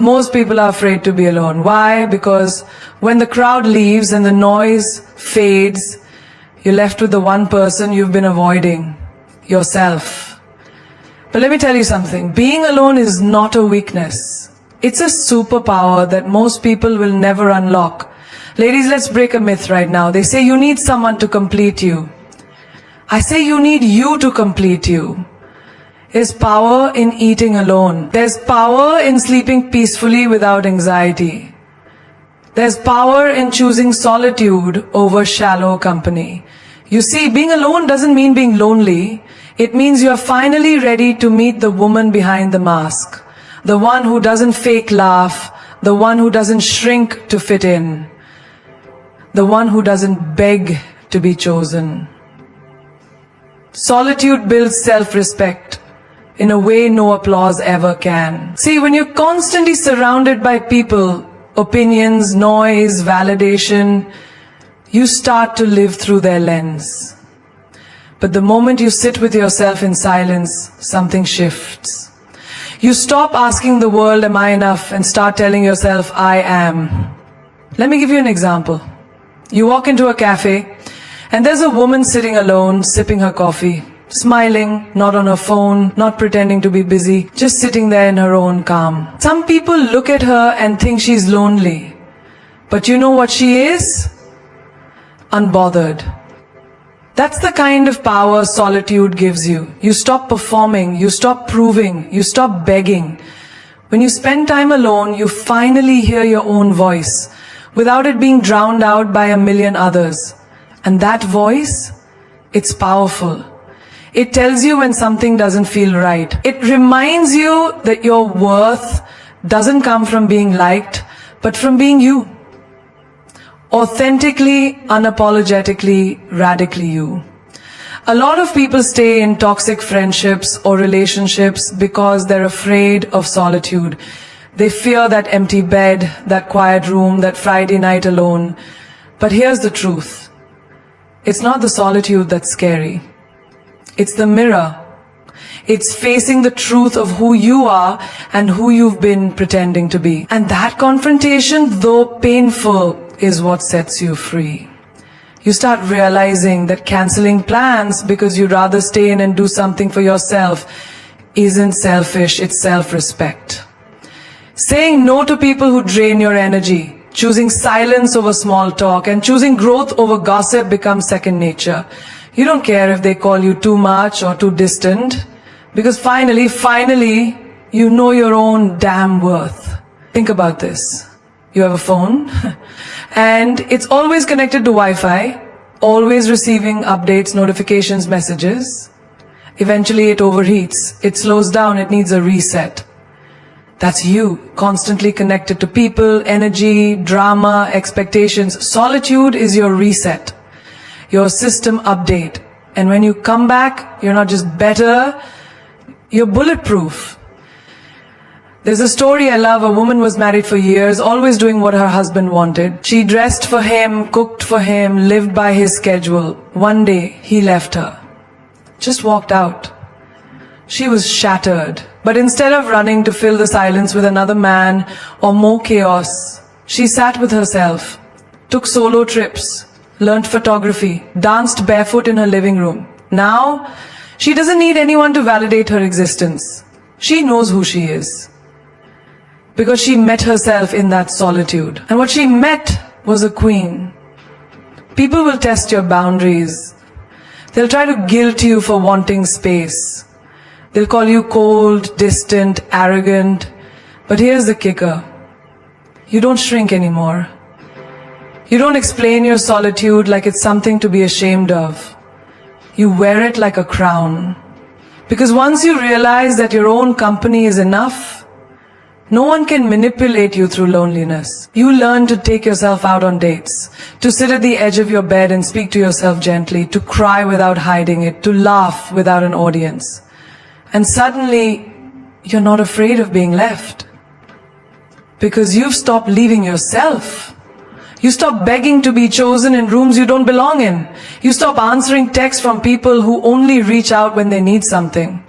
Most people are afraid to be alone. Why? Because when the crowd leaves and the noise fades, you're left with the one person you've been avoiding, yourself. But let me tell you something. Being alone is not a weakness. It's a superpower that most people will never unlock. Ladies, let's break a myth right now. They say you need someone to complete you. I say you need you to complete you. There's power in eating alone. There's power in sleeping peacefully without anxiety. There's power in choosing solitude over shallow company. You see, being alone doesn't mean being lonely. It means you're finally ready to meet the woman behind the mask. The one who doesn't fake laugh. The one who doesn't shrink to fit in. The one who doesn't beg to be chosen. Solitude builds self-respect in a way no applause ever can. See, when you're constantly surrounded by people, opinions, noise, validation, you start to live through their lens. But the moment you sit with yourself in silence, something shifts. You stop asking the world, am I enough? And start telling yourself, I am. Let me give you an example. You walk into a cafe, and there's a woman sitting alone, sipping her coffee, smiling, not on her phone, not pretending to be busy, just sitting there in her own calm. Some people look at her and think she's lonely. But you know what she is? Unbothered. That's the kind of power solitude gives you. You stop performing, you stop proving, you stop begging. When you spend time alone, you finally hear your own voice, without it being drowned out by a million others. And that voice, it's powerful. It tells you when something doesn't feel right. It reminds you that your worth doesn't come from being liked, but from being you. Authentically, unapologetically, radically you. A lot of people stay in toxic friendships or relationships because they're afraid of solitude. They fear that empty bed, that quiet room, that Friday night alone. But here's the truth. It's not the solitude that's scary. It's the mirror. It's facing the truth of who you are and who you've been pretending to be. And that confrontation, though painful, is what sets you free. You start realizing that canceling plans because you'd rather stay in and do something for yourself isn't selfish, it's self-respect. Saying no to people who drain your energy, choosing silence over small talk, and choosing growth over gossip becomes second nature. You don't care if they call you too much or too distant, because finally, you know your own damn worth. Think about this. You have a phone, and it's always connected to Wi-Fi, always receiving updates, notifications, messages. Eventually it overheats, it slows down, it needs a reset. That's you, constantly connected to people, energy, drama, expectations. Solitude is your reset, your system update. And when you come back, you're not just better, you're bulletproof. There's a story I love. A woman was married for years, always doing what her husband wanted. She dressed for him, cooked for him, lived by his schedule. One day, he left her. Just walked out. She was shattered. But instead of running to fill the silence with another man or more chaos, she sat with herself, took solo trips, learned photography, danced barefoot in her living room. Now, she doesn't need anyone to validate her existence. She knows who she is, because she met herself in that solitude. And what she met was a queen. People will test your boundaries. They'll try to guilt you for wanting space. They'll call you cold, distant, arrogant. But here's the kicker. You don't shrink anymore. You don't explain your solitude like it's something to be ashamed of. You wear it like a crown. Because once you realize that your own company is enough, no one can manipulate you through loneliness. You learn to take yourself out on dates, to sit at the edge of your bed and speak to yourself gently, to cry without hiding it, to laugh without an audience. And suddenly, you're not afraid of being left. Because you've stopped leaving yourself. You stop begging to be chosen in rooms you don't belong in. You stop answering texts from people who only reach out when they need something.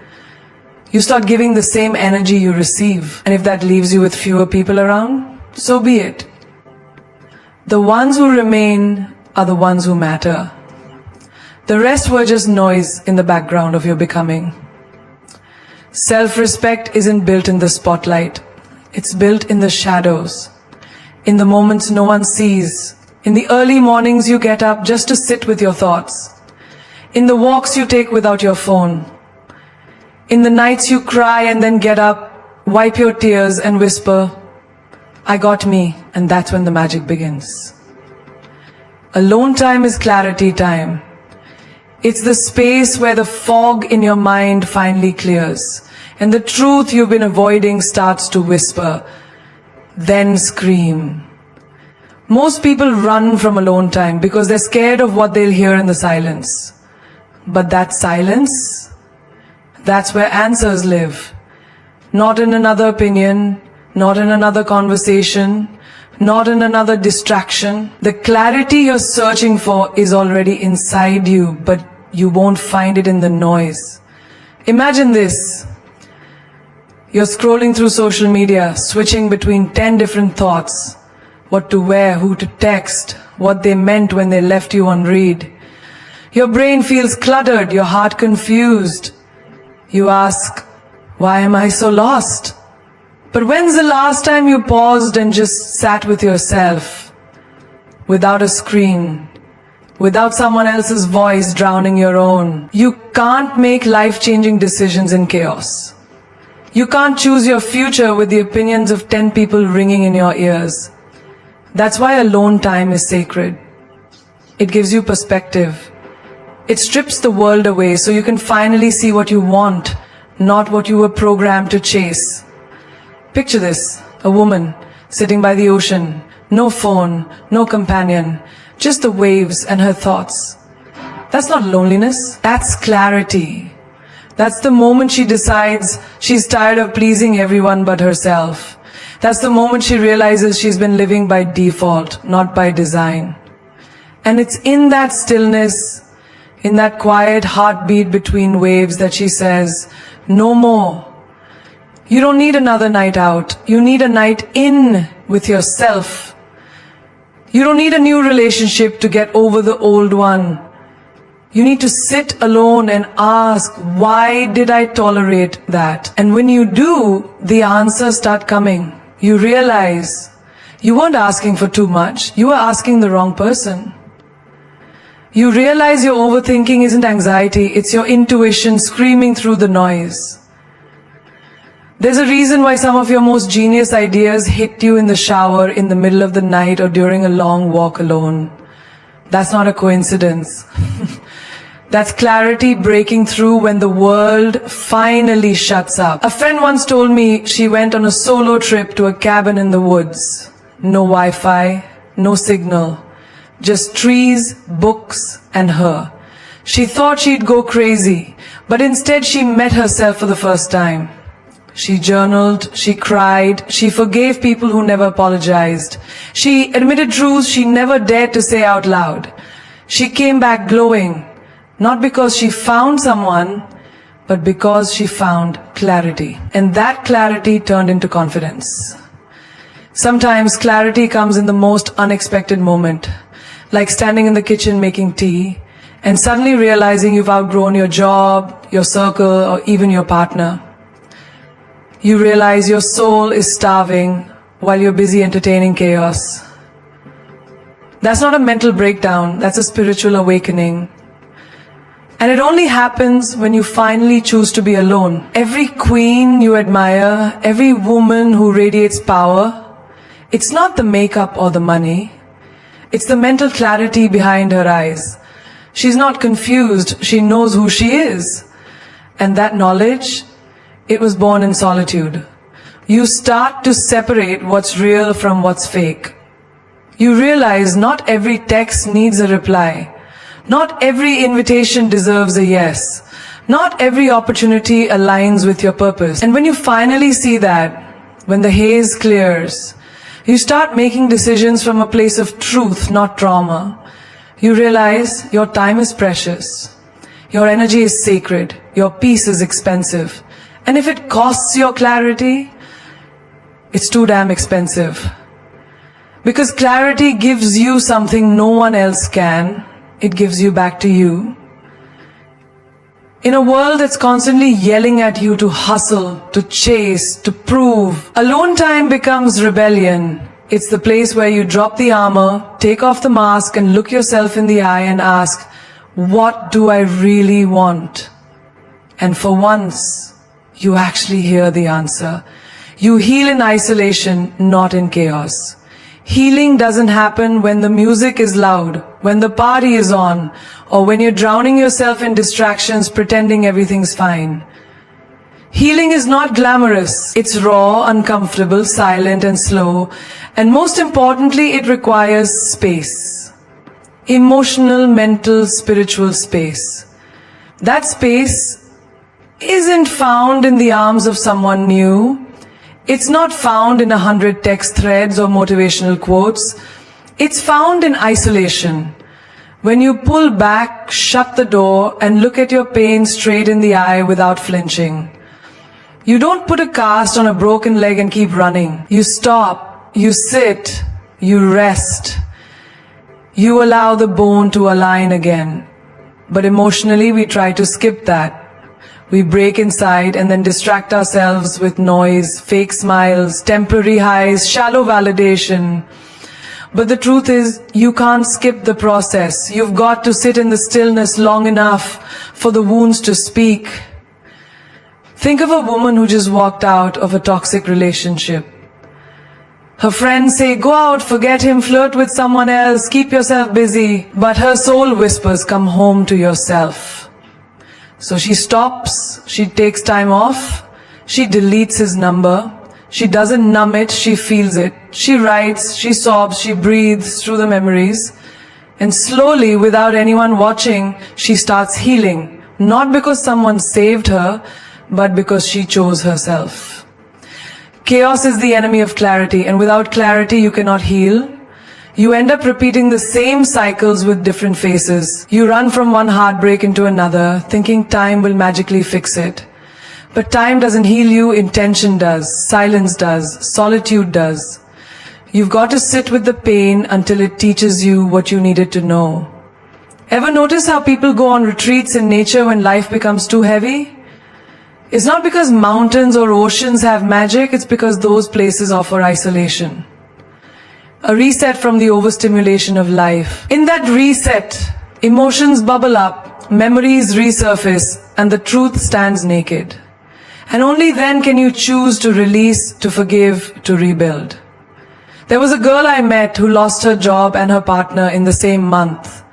You start giving the same energy you receive. And if that leaves you with fewer people around, so be it. The ones who remain are the ones who matter. The rest were just noise in the background of your becoming. Self-respect isn't built in the spotlight. It's built in the shadows, in the moments no one sees, in the early mornings you get up just to sit with your thoughts, in the walks you take without your phone, in the nights you cry and then get up, wipe your tears and whisper, "I got me," and that's when the magic begins. Alone time is clarity time. It's the space where the fog in your mind finally clears, and the truth you've been avoiding starts to whisper, then scream. Most people run from alone time because they're scared of what they'll hear in the silence. But that silence, that's where answers live. Not in another opinion, not in another conversation, not in another distraction. The clarity you're searching for is already inside you, but you won't find it in the noise. Imagine this. You're scrolling through social media, switching between 10 different thoughts. What to wear, who to text, what they meant when they left you on read. Your brain feels cluttered, your heart confused. You ask, why am I so lost? But when's the last time you paused and just sat with yourself? Without a screen, without someone else's voice drowning your own. You can't make life-changing decisions in chaos. You can't choose your future with the opinions of 10 people ringing in your ears. That's why alone time is sacred. It gives you perspective. It strips the world away so you can finally see what you want, not what you were programmed to chase. Picture this, a woman sitting by the ocean, no phone, no companion, just the waves and her thoughts. That's not loneliness, that's clarity. That's the moment she decides she's tired of pleasing everyone but herself. That's the moment she realizes she's been living by default, not by design. And it's in that stillness, in that quiet heartbeat between waves that she says, no more. You don't need another night out. You need a night in with yourself. You don't need a new relationship to get over the old one. You need to sit alone and ask, why did I tolerate that? And when you do, the answers start coming. You realize you weren't asking for too much. You were asking the wrong person. You realize your overthinking isn't anxiety. It's your intuition screaming through the noise. There's a reason why some of your most genius ideas hit you in the shower, in the middle of the night, or during a long walk alone. That's not a coincidence. That's clarity breaking through when the world finally shuts up. A friend once told me she went on a solo trip to a cabin in the woods. No Wi-Fi, no signal, just trees, books, and her. She thought she'd go crazy, but instead she met herself for the first time. She journaled, she cried, she forgave people who never apologized. She admitted truths she never dared to say out loud. She came back glowing, not because she found someone, but because she found clarity. And that clarity turned into confidence. Sometimes clarity comes in the most unexpected moment, like standing in the kitchen making tea, and suddenly realizing you've outgrown your job, your circle, or even your partner. You realize your soul is starving while you're busy entertaining chaos. That's not a mental breakdown, that's a spiritual awakening. And it only happens when you finally choose to be alone. Every queen you admire, every woman who radiates power, it's not the makeup or the money. It's the mental clarity behind her eyes. She's not confused, she knows who she is. And that knowledge, it was born in solitude. You start to separate what's real from what's fake. You realize not every text needs a reply. Not every invitation deserves a yes. Not every opportunity aligns with your purpose. And when you finally see that, when the haze clears, you start making decisions from a place of truth, not trauma. You realize your time is precious. Your energy is sacred. Your peace is expensive. And if it costs your clarity, it's too damn expensive. Because clarity gives you something no one else can. It gives you back to you. In a world that's constantly yelling at you to hustle, to chase, to prove, alone time becomes rebellion. It's the place where you drop the armor, take off the mask, and look yourself in the eye and ask, what do I really want? And for once, you actually hear the answer. You heal in isolation, not in chaos. Healing doesn't happen when the music is loud, when the party is on, or when you're drowning yourself in distractions pretending everything's fine. Healing is not glamorous. It's raw, uncomfortable, silent and slow. And most importantly, it requires space. Emotional, mental, spiritual space. That space isn't found in the arms of someone new. It's not found in 100 text threads or motivational quotes. It's found in isolation. When you pull back, shut the door, and look at your pain straight in the eye without flinching. You don't put a cast on a broken leg and keep running. You stop, you sit, you rest. You allow the bone to align again. But emotionally, we try to skip that. We break inside and then distract ourselves with noise, fake smiles, temporary highs, shallow validation. But the truth is, you can't skip the process. You've got to sit in the stillness long enough for the wounds to speak. Think of a woman who just walked out of a toxic relationship. Her friends say, go out, forget him, flirt with someone else, keep yourself busy. But her soul whispers, come home to yourself. So she stops, she takes time off, she deletes his number, she doesn't numb it, she feels it. She writes, she sobs, she breathes through the memories. And slowly, without anyone watching, she starts healing. Not because someone saved her, but because she chose herself. Chaos is the enemy of clarity, and without clarity you cannot heal. You end up repeating the same cycles with different faces. You run from one heartbreak into another, thinking time will magically fix it. But time doesn't heal you, intention does, silence does, solitude does. You've got to sit with the pain until it teaches you what you needed to know. Ever notice how people go on retreats in nature when life becomes too heavy? It's not because mountains or oceans have magic, it's because those places offer isolation. A reset from the overstimulation of life. In that reset, emotions bubble up, memories resurface, and the truth stands naked. And only then can you choose to release, to forgive, to rebuild. There was a girl I met who lost her job and her partner in the same month.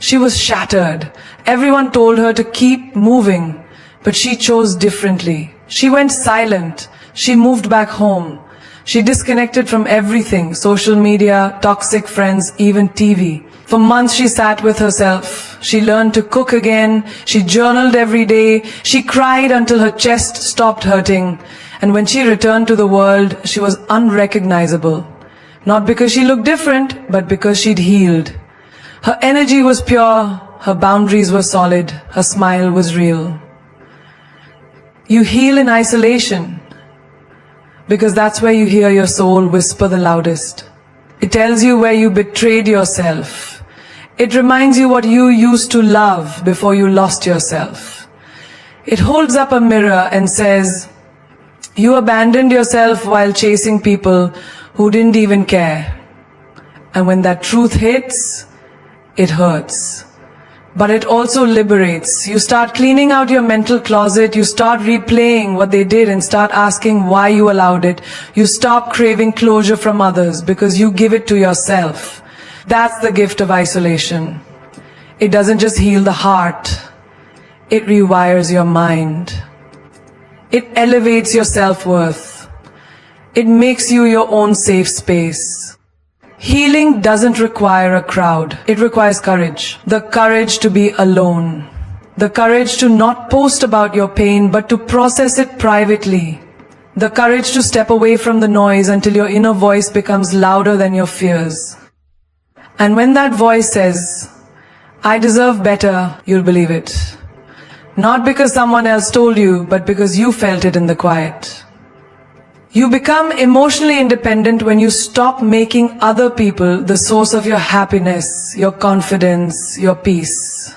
She was shattered. Everyone told her to keep moving, but she chose differently. She went silent. She moved back home. She disconnected from everything, social media, toxic friends, even TV. For months she sat with herself. She learned to cook again. She journaled every day. She cried until her chest stopped hurting. And when she returned to the world, she was unrecognizable. Not because she looked different, but because she'd healed. Her energy was pure. Her boundaries were solid. Her smile was real. You heal in isolation. Because that's where you hear your soul whisper the loudest. It tells you where you betrayed yourself. It reminds you what you used to love before you lost yourself. It holds up a mirror and says, you abandoned yourself while chasing people who didn't even care. And when that truth hits, it hurts. But it also liberates. You start cleaning out your mental closet, you start replaying what they did and start asking why you allowed it. You stop craving closure from others because you give it to yourself. That's the gift of isolation. It doesn't just heal the heart, it rewires your mind. It elevates your self-worth. It makes you your own safe space. Healing doesn't require a crowd. It requires courage. The courage to be alone. The courage to not post about your pain, but to process it privately. The courage to step away from the noise until your inner voice becomes louder than your fears. And when that voice says, I deserve better, you'll believe it. Not because someone else told you, but because you felt it in the quiet. You become emotionally independent when you stop making other people the source of your happiness, your confidence, your peace.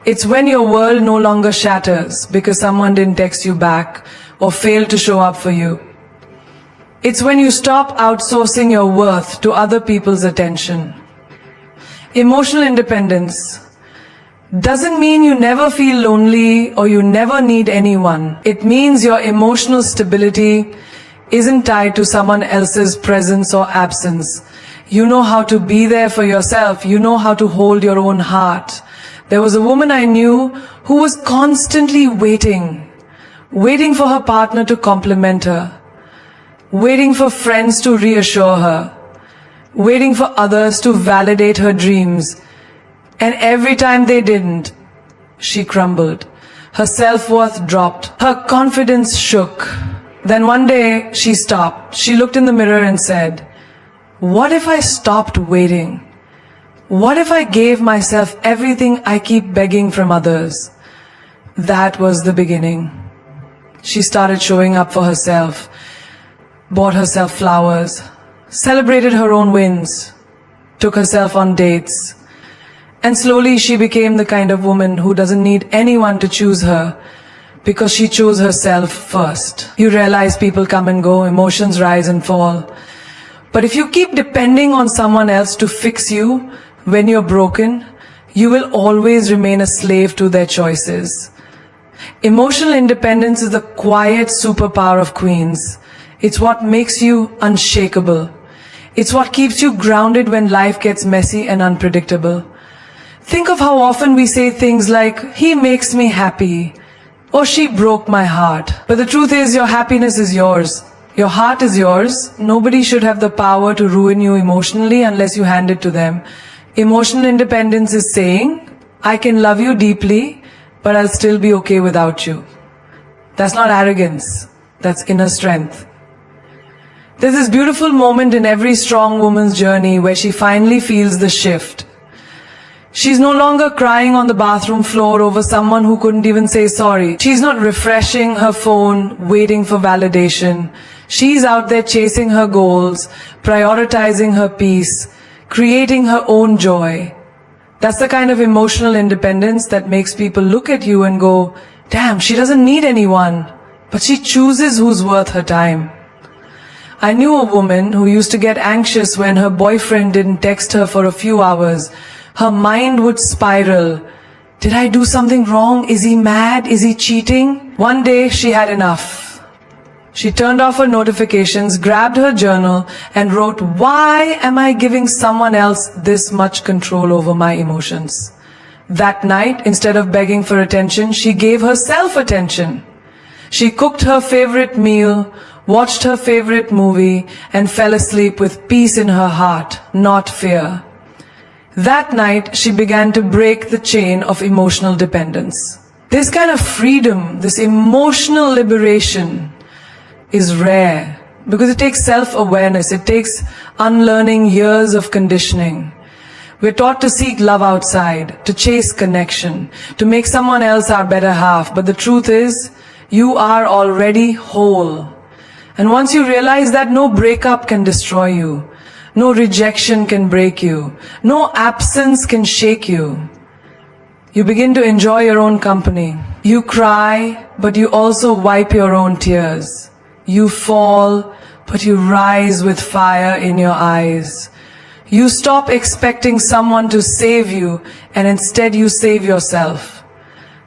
It's when your world no longer shatters because someone didn't text you back or failed to show up for you. It's when you stop outsourcing your worth to other people's attention. Emotional independence doesn't mean you never feel lonely or you never need anyone. It means your emotional stability isn't tied to someone else's presence or absence. You know how to be there for yourself. You know how to hold your own heart. There was a woman I knew who was constantly waiting for her partner to compliment her, waiting for friends to reassure her, waiting for others to validate her dreams. And every time they didn't, she crumbled. Her self-worth dropped. Her confidence shook. Then one day she stopped. She looked in the mirror and said, "What if I stopped waiting? What if I gave myself everything I keep begging from others?" That was the beginning. She started showing up for herself, bought herself flowers, celebrated her own wins, took herself on dates, and slowly she became the kind of woman who doesn't need anyone to choose her because she chose herself first. You realize people come and go, emotions rise and fall. But if you keep depending on someone else to fix you when you're broken, you will always remain a slave to their choices. Emotional independence is the quiet superpower of queens. It's what makes you unshakable. It's what keeps you grounded when life gets messy and unpredictable. Think of how often we say things like, "He makes me happy," or "She broke my heart." But the truth is, your happiness is yours. Your heart is yours. Nobody should have the power to ruin you emotionally unless you hand it to them. Emotional independence is saying, "I can love you deeply, but I'll still be okay without you." That's not arrogance. That's inner strength. There's this beautiful moment in every strong woman's journey where she finally feels the shift. She's no longer crying on the bathroom floor over someone who couldn't even say sorry. She's not refreshing her phone, waiting for validation. She's out there chasing her goals, prioritizing her peace, creating her own joy. That's the kind of emotional independence that makes people look at you and go, "Damn, she doesn't need anyone, but she chooses who's worth her time." I knew a woman who used to get anxious when her boyfriend didn't text her for a few hours. Her mind would spiral. Did I do something wrong? Is he mad? Is he cheating? One day she had enough. She turned off her notifications, grabbed her journal, and wrote, "Why am I giving someone else this much control over my emotions?" That night, instead of begging for attention, she gave herself attention. She cooked her favorite meal, watched her favorite movie, and fell asleep with peace in her heart, not fear. That night, she began to break the chain of emotional dependence. This kind of freedom, this emotional liberation, is rare because it takes self-awareness. It takes unlearning years of conditioning. We're taught to seek love outside, to chase connection, to make someone else our better half. But the truth is, you are already whole. And once you realize that, no breakup can destroy you. No rejection can break you. No absence can shake you. You begin to enjoy your own company. You cry, but you also wipe your own tears. You fall, but you rise with fire in your eyes. You stop expecting someone to save you, and instead you save yourself.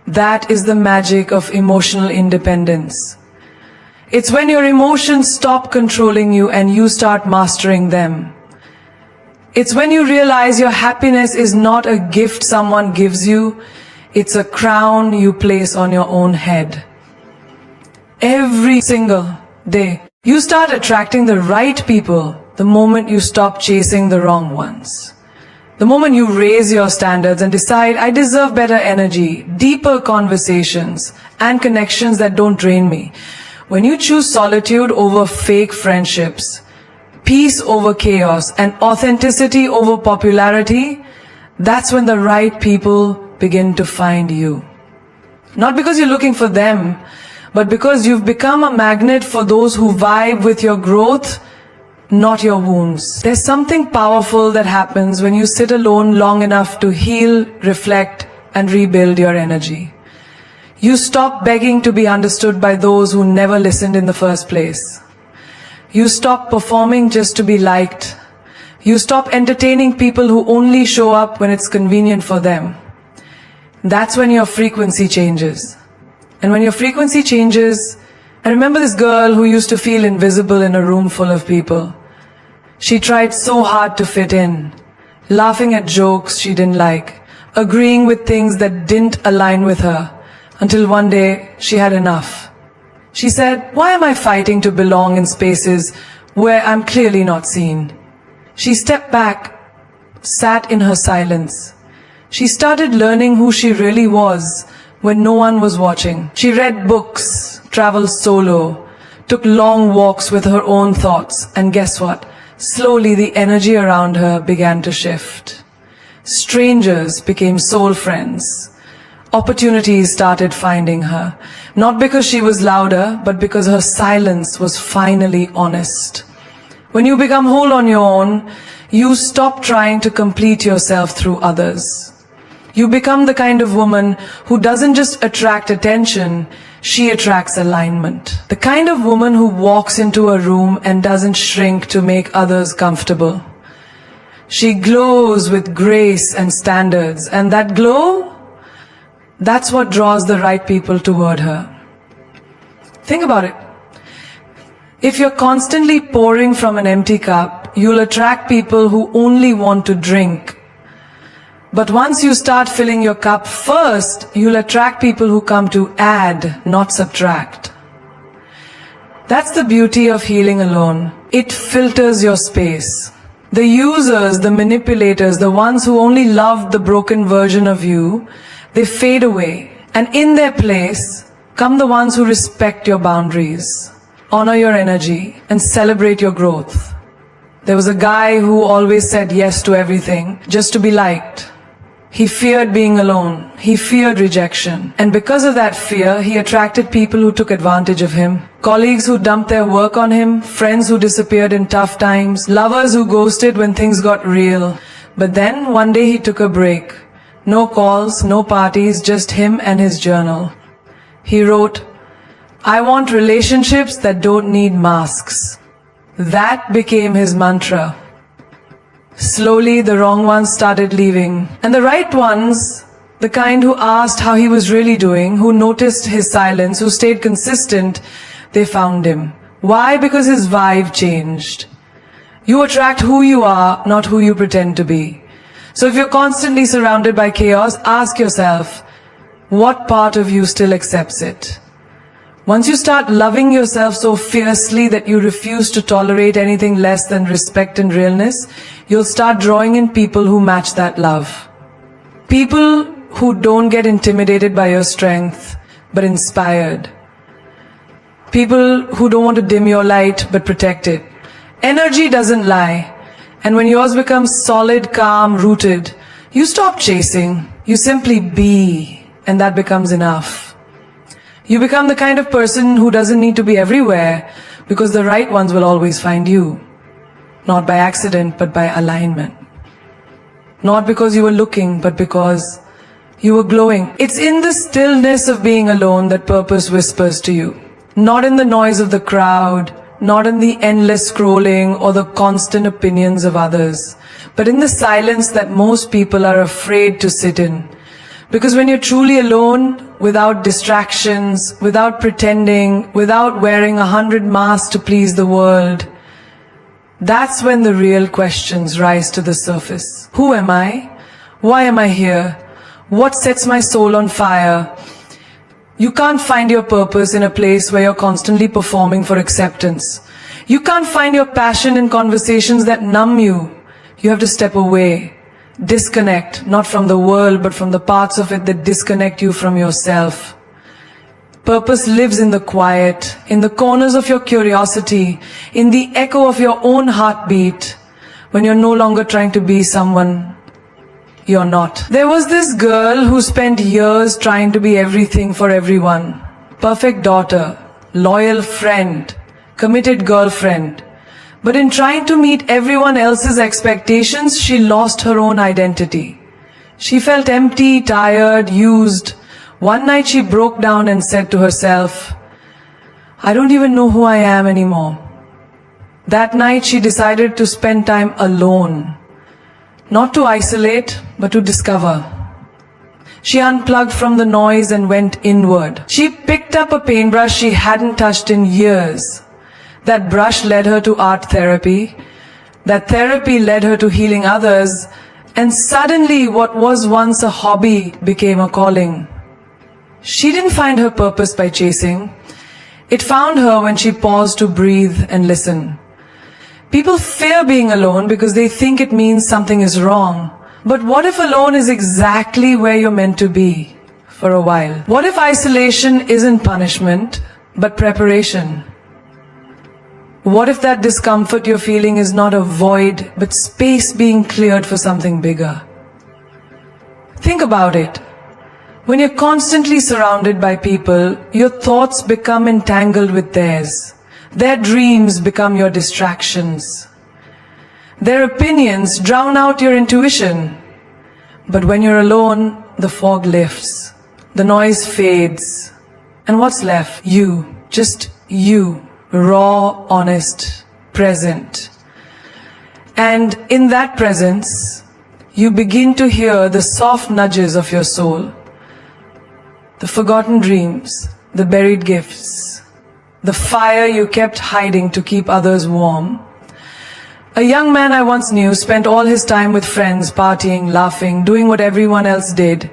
That is the magic of emotional independence. It's when your emotions stop controlling you and you start mastering them. It's when you realize your happiness is not a gift someone gives you, it's a crown you place on your own head. Every single day, you start attracting the right people the moment you stop chasing the wrong ones. The moment you raise your standards and decide, "I deserve better energy, deeper conversations, and connections that don't drain me." When you choose solitude over fake friendships, peace over chaos, and authenticity over popularity, that's when the right people begin to find you. Not because you're looking for them, but because you've become a magnet for those who vibe with your growth, not your wounds. There's something powerful that happens when you sit alone long enough to heal, reflect, and rebuild your energy. You stop begging to be understood by those who never listened in the first place. You stop performing just to be liked. You stop entertaining people who only show up when it's convenient for them. That's when your frequency changes. And when your frequency changes, I remember this girl who used to feel invisible in a room full of people. She tried so hard to fit in, laughing at jokes she didn't like, agreeing with things that didn't align with her, until one day she had enough. She said, "Why am I fighting to belong in spaces where I'm clearly not seen?" She stepped back, sat in her silence. She started learning who she really was when no one was watching. She read books, traveled solo, took long walks with her own thoughts, and guess what? Slowly the energy around her began to shift. Strangers became soul friends. Opportunities started finding her, not because she was louder, but because her silence was finally honest. When you become whole on your own, you stop trying to complete yourself through others. You become the kind of woman who doesn't just attract attention, she attracts alignment. The kind of woman who walks into a room and doesn't shrink to make others comfortable. She glows with grace and standards, and that glow, that's what draws the right people toward her. Think about it. If you're constantly pouring from an empty cup, you'll attract people who only want to drink. But once you start filling your cup first, you'll attract people who come to add, not subtract. That's the beauty of healing alone. It filters your space. The users, the manipulators, the ones who only loved the broken version of you, they fade away. And in their place, come the ones who respect your boundaries, honor your energy, and celebrate your growth. There was a guy who always said yes to everything, just to be liked. He feared being alone. He feared rejection. And because of that fear, he attracted people who took advantage of him. Colleagues who dumped their work on him, friends who disappeared in tough times, lovers who ghosted when things got real. But then, one day he took a break. No calls, no parties, just him and his journal. He wrote, "I want relationships that don't need masks." That became his mantra. Slowly, the wrong ones started leaving. And the right ones, the kind who asked how he was really doing, who noticed his silence, who stayed consistent, they found him. Why? Because his vibe changed. You attract who you are, not who you pretend to be. So if you're constantly surrounded by chaos, ask yourself, what part of you still accepts it? Once you start loving yourself so fiercely that you refuse to tolerate anything less than respect and realness, you'll start drawing in people who match that love. People who don't get intimidated by your strength, but inspired. People who don't want to dim your light, but protect it. Energy doesn't lie. And when yours becomes solid, calm, rooted, you stop chasing. You simply be, and that becomes enough. You become the kind of person who doesn't need to be everywhere, because the right ones will always find you. Not by accident, but by alignment. Not because you were looking, but because you were glowing. It's in the stillness of being alone that purpose whispers to you. Not in the noise of the crowd, not in the endless scrolling or the constant opinions of others, but in the silence that most people are afraid to sit in. Because when you're truly alone, without distractions, without pretending, without wearing 100 masks to please the world, that's when the real questions rise to the surface. Who am I? Why am I here? What sets my soul on fire? You can't find your purpose in a place where you're constantly performing for acceptance. You can't find your passion in conversations that numb you. You have to step away, disconnect, not from the world, but from the parts of it that disconnect you from yourself. Purpose lives in the quiet, in the corners of your curiosity, in the echo of your own heartbeat, when you're no longer trying to be someone, you're not. There was this girl who spent years trying to be everything for everyone. Perfect daughter, loyal friend, committed girlfriend. But in trying to meet everyone else's expectations, she lost her own identity. She felt empty, tired, used. One night she broke down and said to herself, I don't even know who I am anymore. That night she decided to spend time alone. Not to isolate, but to discover. She unplugged from the noise and went inward. She picked up a paintbrush she hadn't touched in years. That brush led her to art therapy. That therapy led her to healing others. And suddenly what was once a hobby became a calling. She didn't find her purpose by chasing. It found her when she paused to breathe and listen. People fear being alone because they think it means something is wrong. But what if alone is exactly where you're meant to be for a while? What if isolation isn't punishment, but preparation? What if that discomfort you're feeling is not a void, but space being cleared for something bigger? Think about it. When you're constantly surrounded by people, your thoughts become entangled with theirs. Their dreams become your distractions. Their opinions drown out your intuition. But when you're alone, the fog lifts. The noise fades. And what's left? You. Just you. Raw, honest, present. And in that presence, you begin to hear the soft nudges of your soul. The forgotten dreams, the buried gifts, the fire you kept hiding to keep others warm. A young man I once knew spent all his time with friends, partying, laughing, doing what everyone else did.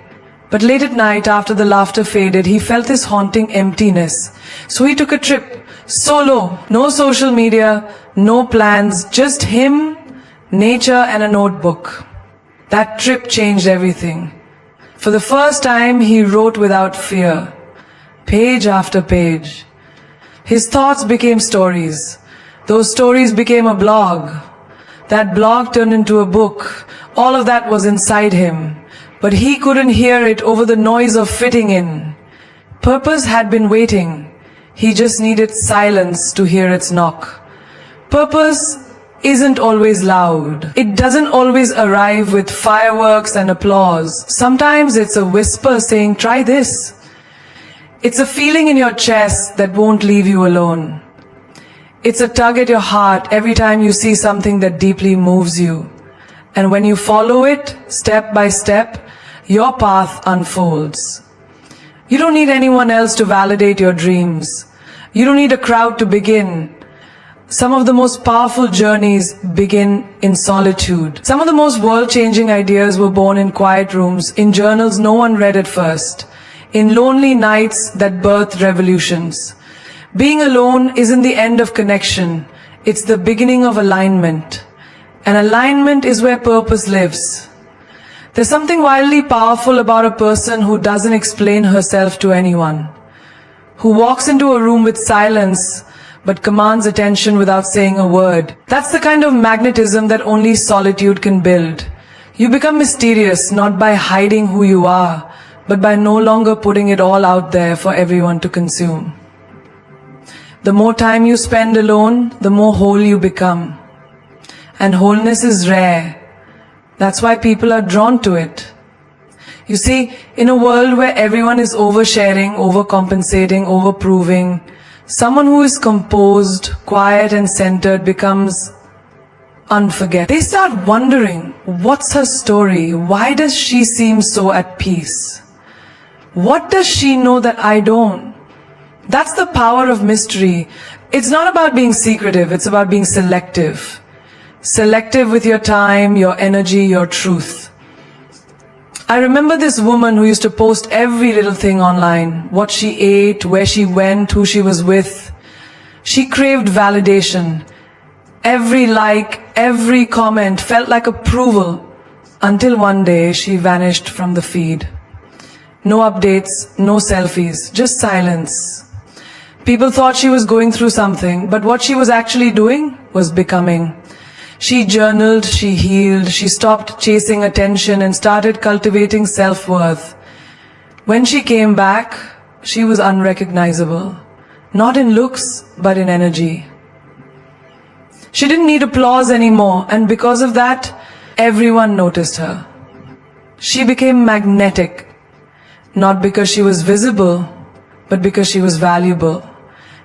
But late at night, after the laughter faded, he felt this haunting emptiness. So he took a trip, solo, no social media, no plans, just him, nature and a notebook. That trip changed everything. For the first time, he wrote without fear, page after page. His thoughts became stories. Those stories became a blog. That blog turned into a book. All of that was inside him. But he couldn't hear it over the noise of fitting in. Purpose had been waiting. He just needed silence to hear its knock. Purpose isn't always loud. It doesn't always arrive with fireworks and applause. Sometimes it's a whisper saying, try this. It's a feeling in your chest that won't leave you alone. It's a tug at your heart every time you see something that deeply moves you. And when you follow it, step by step, your path unfolds. You don't need anyone else to validate your dreams. You don't need a crowd to begin. Some of the most powerful journeys begin in solitude. Some of the most world-changing ideas were born in quiet rooms, in journals no one read at first, in lonely nights that birthed revolutions. Being alone isn't the end of connection. It's the beginning of alignment. And alignment is where purpose lives. There's something wildly powerful about a person who doesn't explain herself to anyone, who walks into a room with silence but commands attention without saying a word. That's the kind of magnetism that only solitude can build. You become mysterious not by hiding who you are, but by no longer putting it all out there for everyone to consume. The more time you spend alone, the more whole you become. And wholeness is rare. That's why people are drawn to it. You see, in a world where everyone is oversharing, overcompensating, overproving, someone who is composed, quiet and centered becomes unforgettable. They start wondering, what's her story? Why does she seem so at peace? What does she know that I don't? That's the power of mystery. It's not about being secretive, it's about being selective. Selective with your time, your energy, your truth. I remember this woman who used to post every little thing online, what she ate, where she went, who she was with. She craved validation. Every like, every comment felt like approval, until one day she vanished from the feed. No updates, no selfies, just silence. People thought she was going through something, but what she was actually doing was becoming. She journaled, she healed, she stopped chasing attention and started cultivating self-worth. When she came back, she was unrecognizable. Not in looks, but in energy. She didn't need applause anymore, and because of that, everyone noticed her. She became magnetic, not because she was visible, but because she was valuable.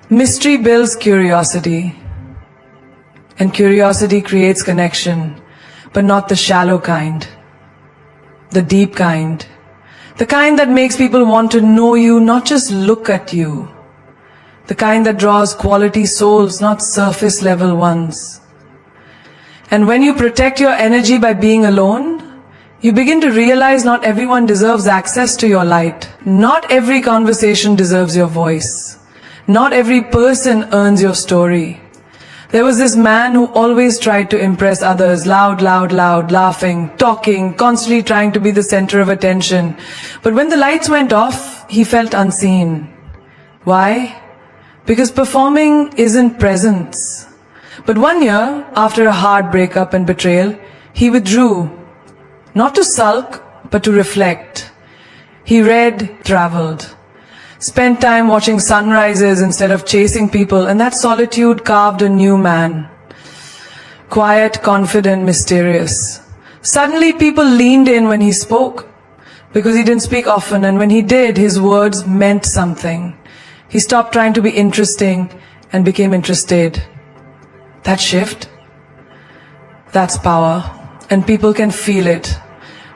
Mystery builds curiosity, and curiosity creates connection, but not the shallow kind, the deep kind, the kind that makes people want to know you, not just look at you, the kind that draws quality souls, not surface level ones. And when you protect your energy by being alone, you begin to realize not everyone deserves access to your light. Not every conversation deserves your voice. Not every person earns your story. There was this man who always tried to impress others, loud, laughing, talking, constantly trying to be the center of attention. But when the lights went off, he felt unseen. Why? Because performing isn't presence. But one year, after a hard breakup and betrayal, he withdrew. Not to sulk, but to reflect. He read, traveled, spent time watching sunrises instead of chasing people, and that solitude carved a new man. Quiet, confident, mysterious. Suddenly people leaned in when he spoke, because he didn't speak often, and when he did, his words meant something. He stopped trying to be interesting and became interested. That shift, that's power, and people can feel it.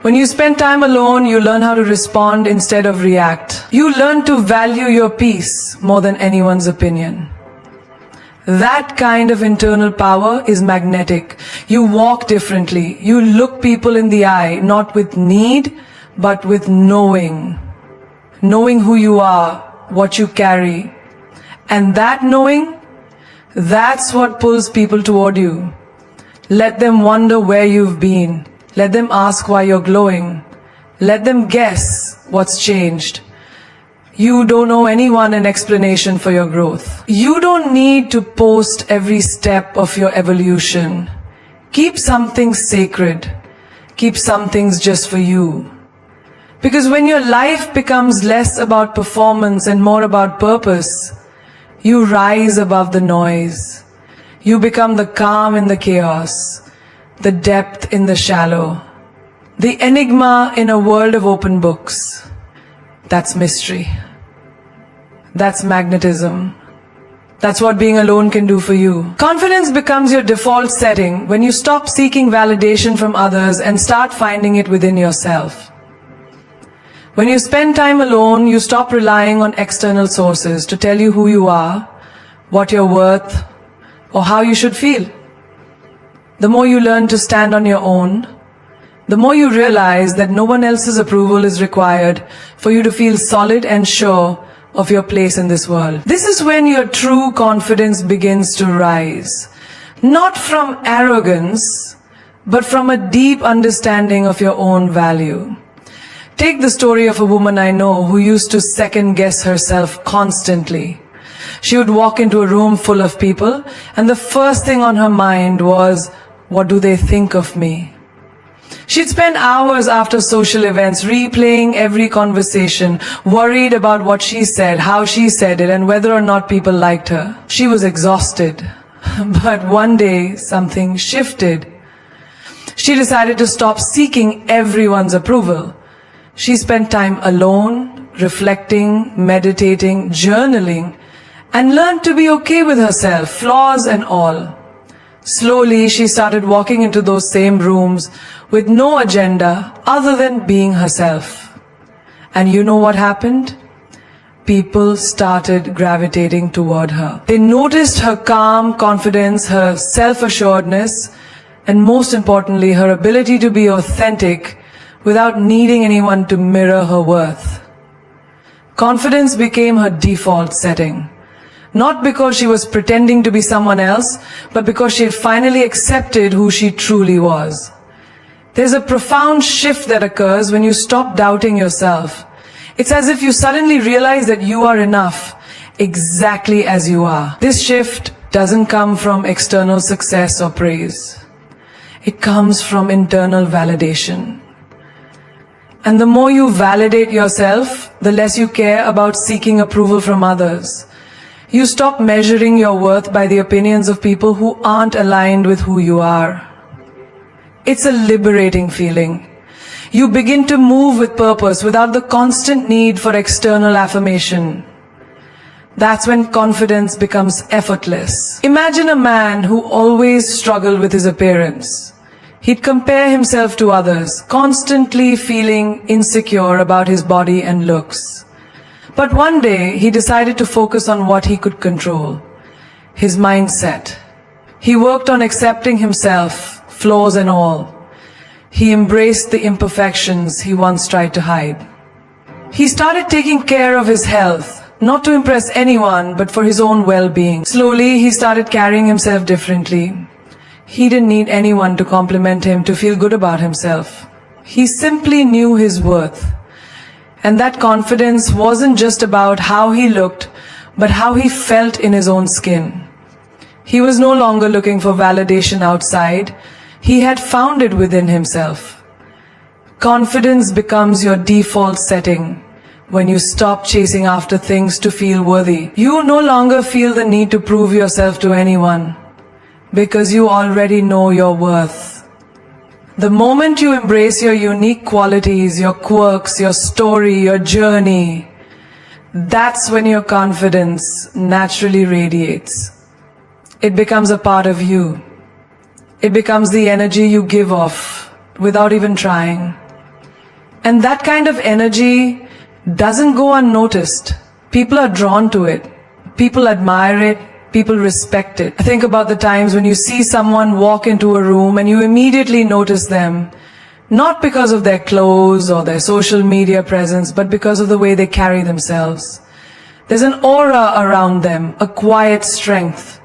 When you spend time alone, you learn how to respond instead of react. You learn to value your peace more than anyone's opinion. That kind of internal power is magnetic. You walk differently. You look people in the eye, not with need, but with knowing. Knowing who you are, what you carry. And that knowing, that's what pulls people toward you. Let them wonder where you've been. Let them ask why you're glowing. Let them guess what's changed. You don't owe anyone an explanation for your growth. You don't need to post every step of your evolution. Keep some things sacred. Keep some things just for you. Because when your life becomes less about performance and more about purpose, you rise above the noise. You become the calm in the chaos, the depth in the shallow, the enigma in a world of open books. That's mystery. That's magnetism. That's what being alone can do for you. Confidence becomes your default setting when you stop seeking validation from others and start finding it within yourself. When you spend time alone, you stop relying on external sources to tell you who you are, what you're worth, or how you should feel. The more you learn to stand on your own, the more you realize that no one else's approval is required for you to feel solid and sure of your place in this world. This is when your true confidence begins to rise. Not from arrogance, but from a deep understanding of your own value. Take the story of a woman I know who used to second-guess herself constantly. She would walk into a room full of people, and the first thing on her mind was, what do they think of me? She'd spend hours after social events replaying every conversation, worried about what she said, how she said it, and whether or not people liked her. She was exhausted. But one day, something shifted. She decided to stop seeking everyone's approval. She spent time alone, reflecting, meditating, journaling, and learned to be okay with herself, flaws and all. Slowly, she started walking into those same rooms with no agenda other than being herself. And you know what happened? People started gravitating toward her. They noticed her calm confidence, her self-assuredness, and most importantly, her ability to be authentic without needing anyone to mirror her worth. Confidence became her default setting. Not because she was pretending to be someone else, but because she had finally accepted who she truly was. There's a profound shift that occurs when you stop doubting yourself. It's as if you suddenly realize that you are enough, exactly as you are. This shift doesn't come from external success or praise. It comes from internal validation. And the more you validate yourself, the less you care about seeking approval from others. You stop measuring your worth by the opinions of people who aren't aligned with who you are. It's a liberating feeling. You begin to move with purpose without the constant need for external affirmation. That's when confidence becomes effortless. Imagine a man who always struggled with his appearance. He'd compare himself to others, constantly feeling insecure about his body and looks. But one day, he decided to focus on what he could control, his mindset. He worked on accepting himself, flaws and all. He embraced the imperfections he once tried to hide. He started taking care of his health, not to impress anyone, but for his own well-being. Slowly, he started carrying himself differently. He didn't need anyone to compliment him to feel good about himself. He simply knew his worth. And that confidence wasn't just about how he looked, but how he felt in his own skin. He was no longer looking for validation outside. He had found it within himself. Confidence becomes your default setting when you stop chasing after things to feel worthy. You no longer feel the need to prove yourself to anyone because you already know your worth. The moment you embrace your unique qualities, your quirks, your story, your journey, that's when your confidence naturally radiates. It becomes a part of you. It becomes the energy you give off without even trying. And that kind of energy doesn't go unnoticed. People are drawn to it. People admire it. People respect it. Think about the times when you see someone walk into a room and you immediately notice them, not because of their clothes or their social media presence, but because of the way they carry themselves. There's an aura around them, a quiet strength.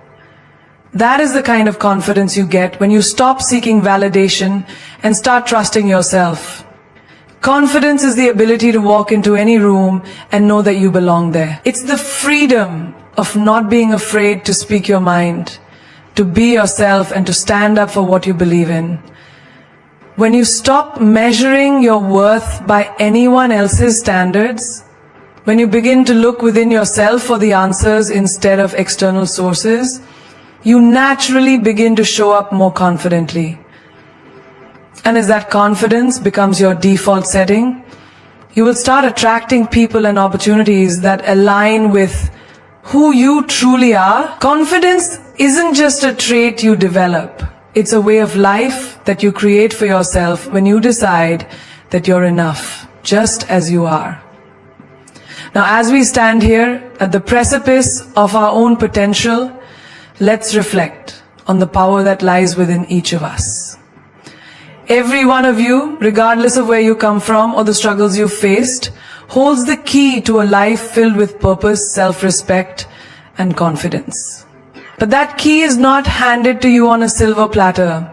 That is the kind of confidence you get when you stop seeking validation and start trusting yourself. Confidence is the ability to walk into any room and know that you belong there. It's the freedom of not being afraid to speak your mind, to be yourself and to stand up for what you believe in. When you stop measuring your worth by anyone else's standards, when you begin to look within yourself for the answers instead of external sources, you naturally begin to show up more confidently. And as that confidence becomes your default setting, you will start attracting people and opportunities that align with who you truly are. Confidence isn't just a trait you develop. It's a way of life that you create for yourself when you decide that you're enough, just as you are. Now, as we stand here at the precipice of our own potential, let's reflect on the power that lies within each of us. Every one of you, regardless of where you come from or the struggles you've faced, holds the key to a life filled with purpose, self-respect, and confidence. But that key is not handed to you on a silver platter.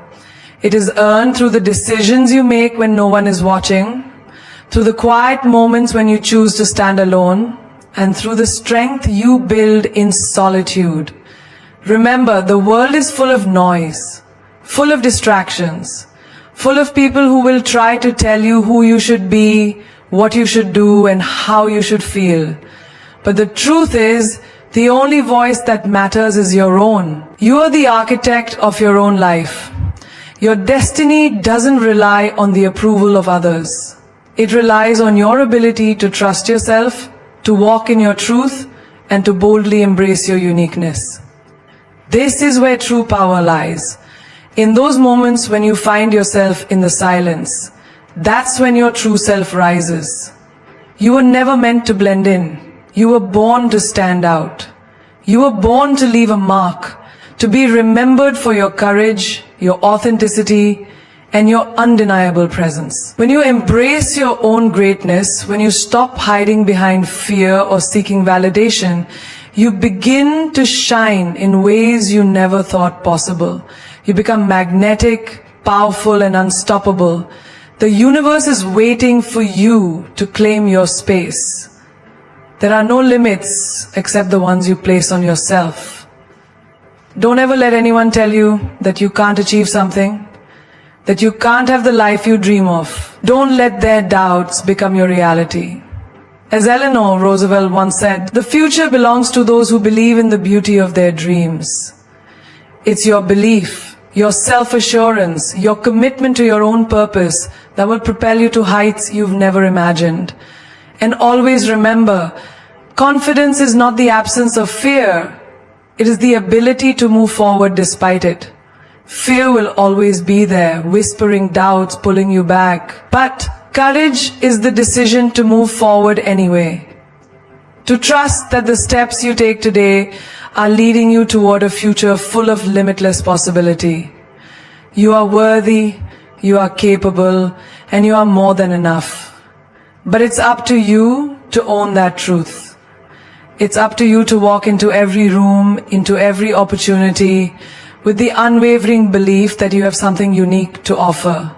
It is earned through the decisions you make when no one is watching, through the quiet moments when you choose to stand alone, and through the strength you build in solitude. Remember, the world is full of noise, full of distractions, full of people who will try to tell you who you should be, what you should do, and how you should feel. But the truth is, the only voice that matters is your own. You are the architect of your own life. Your destiny doesn't rely on the approval of others. It relies on your ability to trust yourself, to walk in your truth, and to boldly embrace your uniqueness. This is where true power lies. In those moments when you find yourself in the silence, that's when your true self rises. You were never meant to blend in. You were born to stand out. You were born to leave a mark, to be remembered for your courage, your authenticity, and your undeniable presence. When you embrace your own greatness, when you stop hiding behind fear or seeking validation, you begin to shine in ways you never thought possible. You become magnetic, powerful, and unstoppable. The universe is waiting for you to claim your space. There are no limits except the ones you place on yourself. Don't ever let anyone tell you that you can't achieve something. that you can't have the life you dream of. Don't let their doubts become your reality. As Eleanor Roosevelt once said, the future belongs to those who believe in the beauty of their dreams. It's your belief, your self-assurance, your commitment to your own purpose that will propel you to heights you've never imagined. And always remember, confidence is not the absence of fear. It is the ability to move forward despite it. Fear will always be there, whispering doubts, pulling you back. But courage is the decision to move forward anyway. To trust that the steps you take today are leading you toward a future full of limitless possibility. You are worthy, you are capable, and you are more than enough. But it's up to you to own that truth. It's up to you to walk into every room, into every opportunity, with the unwavering belief that you have something unique to offer.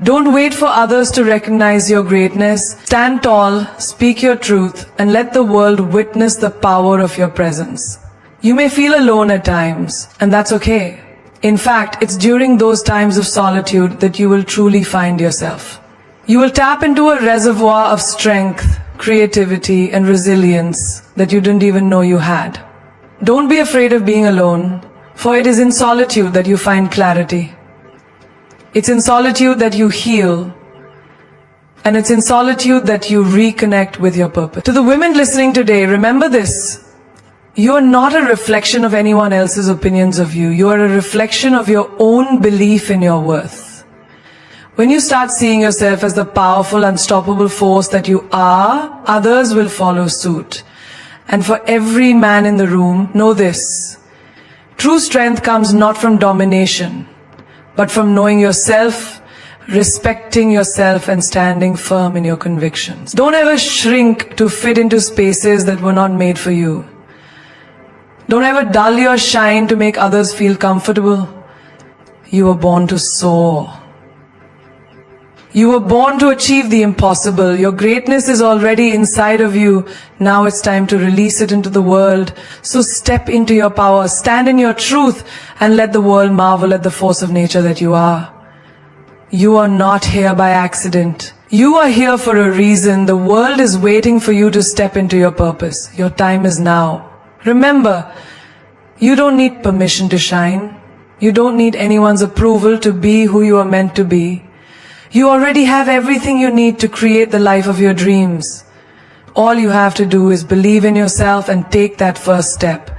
Don't wait for others to recognize your greatness. Stand tall, speak your truth, and let the world witness the power of your presence. You may feel alone at times, and that's okay. In fact, it's during those times of solitude that you will truly find yourself. You will tap into a reservoir of strength, creativity, and resilience that you didn't even know you had. Don't be afraid of being alone. For it is in solitude that you find clarity. It's in solitude that you heal. And it's in solitude that you reconnect with your purpose. To the women listening today, remember this. You are not a reflection of anyone else's opinions of you. You are a reflection of your own belief in your worth. When you start seeing yourself as the powerful, unstoppable force that you are, others will follow suit. And for every man in the room, know this. True strength comes not from domination, but from knowing yourself, respecting yourself, and standing firm in your convictions. Don't ever shrink to fit into spaces that were not made for you. Don't ever dull your shine to make others feel comfortable. You were born to soar. You were born to achieve the impossible. Your greatness is already inside of you. Now it's time to release it into the world. So step into your power, stand in your truth, and let the world marvel at the force of nature that you are. You are not here by accident. You are here for a reason. The world is waiting for you to step into your purpose. Your time is now. Remember, you don't need permission to shine. You don't need anyone's approval to be who you are meant to be. You already have everything you need to create the life of your dreams. All you have to do is believe in yourself and take that first step.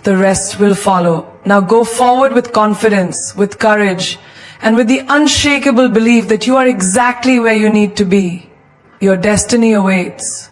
The rest will follow. Now go forward with confidence, with courage, and with the unshakable belief that you are exactly where you need to be. Your destiny awaits.